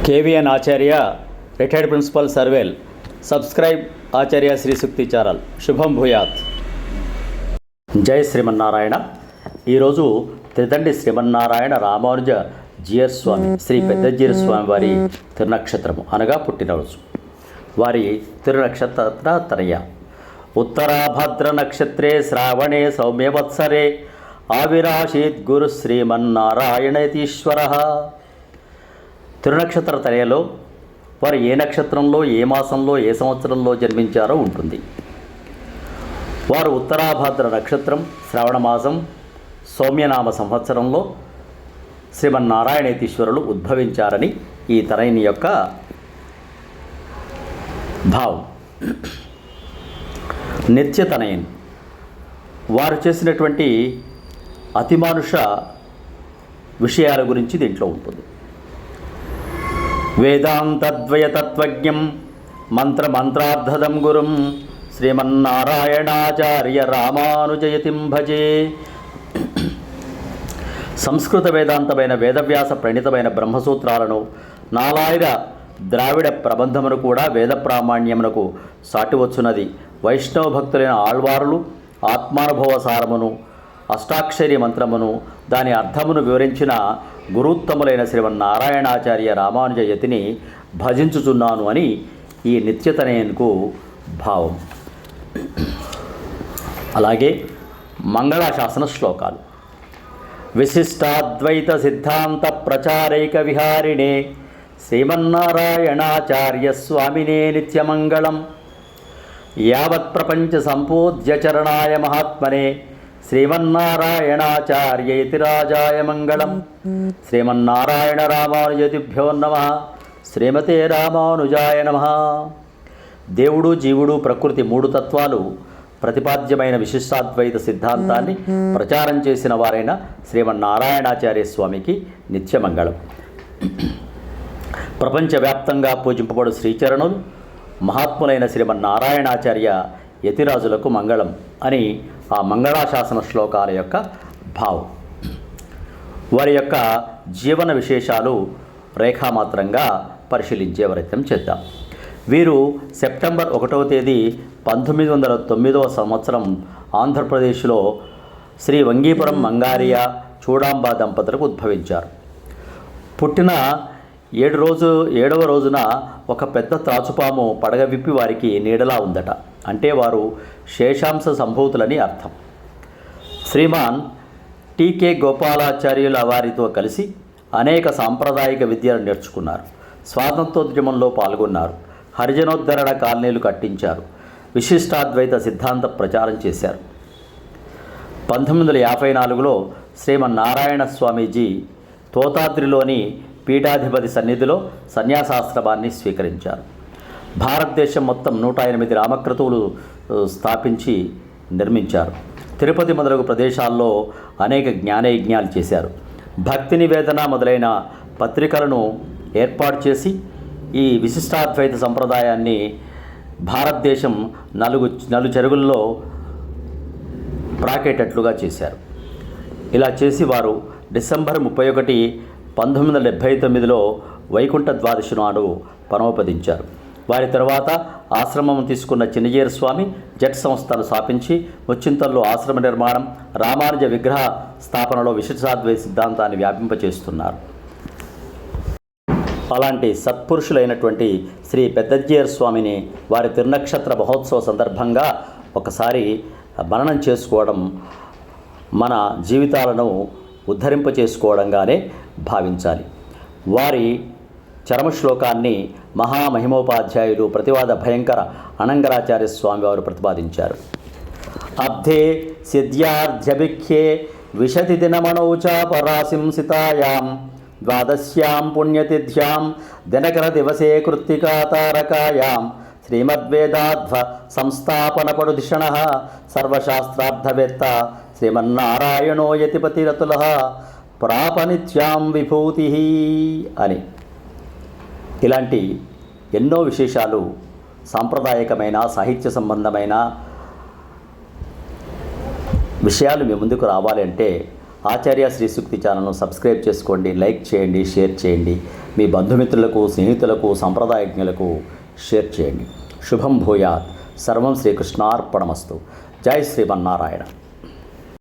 కేవీఎన్ ఆచార్య retired principal సర్వేల్. Subscribe ఆచార్య శ్రీ సూక్తి channel. శుభం భూయాత్. జై శ్రీమన్నారాయణ. ఈరోజు త్రిదండి శ్రీమన్నారాయణ రామానుజ జీయర్ స్వామి శ్రీ పెద్దజీయర్ స్వామి వారి తిరునక్షత్రము అనగా పుట్టినరోజు. వారి తిరునక్షత్ర తనయ ఉత్తరాభద్ర నక్షత్రే శ్రావణే సౌమ్యవత్సరే ఆవిరాశీత్ గురు శ్రీమన్నారాయణతీశ్వర. తిరునక్షత్ర తనయలో వారు ఏ నక్షత్రంలో, ఏ మాసంలో, ఏ సంవత్సరంలో జన్మించారో ఉంటుంది. వారు ఉత్తరాభద్ర నక్షత్రం, శ్రావణ మాసం, సౌమ్యనామ సంవత్సరంలో శ్రీమన్నారాయణేతీశ్వరులు ఉద్భవించారని ఈ తనయుని యొక్క భావం. నిత్యతనయన్ వారు చేసినటువంటి అతిమానుష విషయాల గురించి దీంట్లో ఉంటుంది. వేదాంతద్వయతత్వజ్ఞం మంత్రమంత్రార్థదం గురుం శ్రీమన్నారాయణాచార్య రామానుజయతిం భజే. సంస్కృత వేదాంతమైన వేదవ్యాస ప్రణీతమైన బ్రహ్మసూత్రాలను, నాలాయిర ద్రావిడ ప్రబంధమును కూడా వేద ప్రామాణ్యమునకు సాటివచ్చున్నది. వైష్ణవ భక్తులైన ఆళ్వారులు ఆత్మానుభవ సారమును, అష్టాక్షరి మంత్రమును, దాని అర్థమును వివరించిన గురుత్తములైన శ్రీమన్నారాయణాచార్య రామానుజ యతిని భజించుచున్నాను అని ఈ నిత్యతనయన్కు భావం. అలాగే మంగళాశాసన శ్లోకాలు. విశిష్టాద్వైత సిద్ధాంత ప్రచారైక విహారిణే శ్రీమన్నారాయణాచార్య స్వామినే నిత్యమంగళం. యావత్ ప్రపంచ సంపూజ్య చరణాయ మహాత్మనే శ్రీమన్నారాయణాచార్య యతిరాజాయ మంగళం. శ్రీమన్నారాయణ రామానుజతిభ్యో నమః. శ్రీమతే రామానుజాయ నమః. దేవుడు, జీవుడు, ప్రకృతి మూడు తత్వాలు ప్రతిపాద్యమైన విశిష్టాద్వైత సిద్ధాంతాన్ని ప్రచారం చేసిన వారైన శ్రీమన్నారాయణాచార్య స్వామికి నిత్యమంగళం. ప్రపంచవ్యాప్తంగా పూజింపబడు శ్రీచరణులు మహాత్ములైన శ్రీమన్నారాయణాచార్య యతిరాజులకు మంగళం అని ఆ మంగళాశాసన శ్లోకాల యొక్క భావం. వారి యొక్క జీవన విశేషాలు రేఖామాత్రంగా పరిశీలించే ప్రయత్నం చేద్దాం. వీరు సెప్టెంబర్ 1వ తేదీ 1909 సంవత్సరం ఆంధ్రప్రదేశ్లో శ్రీ వంగీపురం మంగారియ చూడాంబ దంపతులకు ఉద్భవించారు. పుట్టిన 7వ రోజున ఒక పెద్ద త్రాచుపాము పడగ విప్పి వారికి నీడలా ఉందట. అంటే వారు శేషాంశ సంభూతులని అర్థం. శ్రీమాన్ టీకే గోపాలాచార్యుల వారితో కలిసి అనేక సాంప్రదాయిక విద్యలు నేర్చుకున్నారు. స్వాతంత్రోద్యమంలో పాల్గొన్నారు. హరిజనోద్ధరణ కాలనీలు కట్టించారు. విశిష్టాద్వైత సిద్ధాంత ప్రచారం చేశారు. 1954లో శ్రీమన్నారాయణ స్వామీజీ తోతాద్రిలోని పీఠాధిపతి సన్నిధిలో సన్యాసాశ్రమాన్ని స్వీకరించారు. భారతదేశం మొత్తం 108 రామక్రతువులు స్థాపించి నిర్మించారు. తిరుపతి మొదలగు ప్రదేశాల్లో అనేక జ్ఞానయజ్ఞాలు చేశారు. భక్తి నివేదన మొదలైన పత్రికలను ఏర్పాటు చేసి ఈ విశిష్టాద్వైత సంప్రదాయాన్ని భారతదేశం నలుచెరుగుల్లో ప్రాకేటట్లుగా చేశారు. ఇలా చేసి వారు డిసెంబర్ 31, 1979లో వైకుంఠ ద్వాదశి నాడు పరమపదించారు. వారి తర్వాత ఆశ్రమం తీసుకున్న చిన్నజీయర్ స్వామి జట్ సంస్థను స్థాపించి ముచ్చింతల్లో ఆశ్రమ నిర్మాణం, రామానుజ విగ్రహ స్థాపనలో విశిష్టాద్వైత సిద్ధాంతాన్ని వ్యాపింపచేస్తున్నారు. అలాంటి సత్పురుషులైనటువంటి శ్రీ పెద్దజీయర్ స్వామిని వారి తిరునక్షత్ర మహోత్సవ సందర్భంగా ఒకసారి మననం చేసుకోవడం మన జీవితాలను ఉద్ధరింపచేసుకోవడంగానే భావించాలి. వారి చరమశ్లోకాన్ని మహామహిమోపాధ్యాయులు ప్రతివాద భయంకర అనంగరాచార్య స్వామి వారు ప్రతిపాదించారు. అబ్ధే సిద్ధ్యార్ధ్యభిఖ్యే విశతి దినమణౌచ పరాశంసితాయాం ద్వాదశ్యాం పుణ్యతిథ్యాం దినకర దివసే కృత్తికాతారకాయాం శ్రీమద్వేదాధ్వ సంస్థాపనపడుధిషణ సర్వశాస్త్రార్థవేత్త శ్రీమన్నారాయణో యతిపతిరతుల ప్రాపనిత్యాం విభూతి అని. ఇలాంటి ఎన్నో విశేషాలు సాంప్రదాయకమైన సాహిత్య సంబంధమైన విషయాలు మీ ముందుకు రావాలి అంటే ఆచార్య శ్రీ సూక్తి ఛానల్ను సబ్స్క్రైబ్ చేసుకోండి, లైక్ చేయండి, షేర్ చేయండి. మీ బంధుమిత్రులకు, స్నేహితులకు, సంప్రదాయజ్ఞులకు షేర్ చేయండి. శుభం భూయాత్. సర్వం శ్రీకృష్ణార్పణమస్తు. జై శ్రీమన్నారాయణ.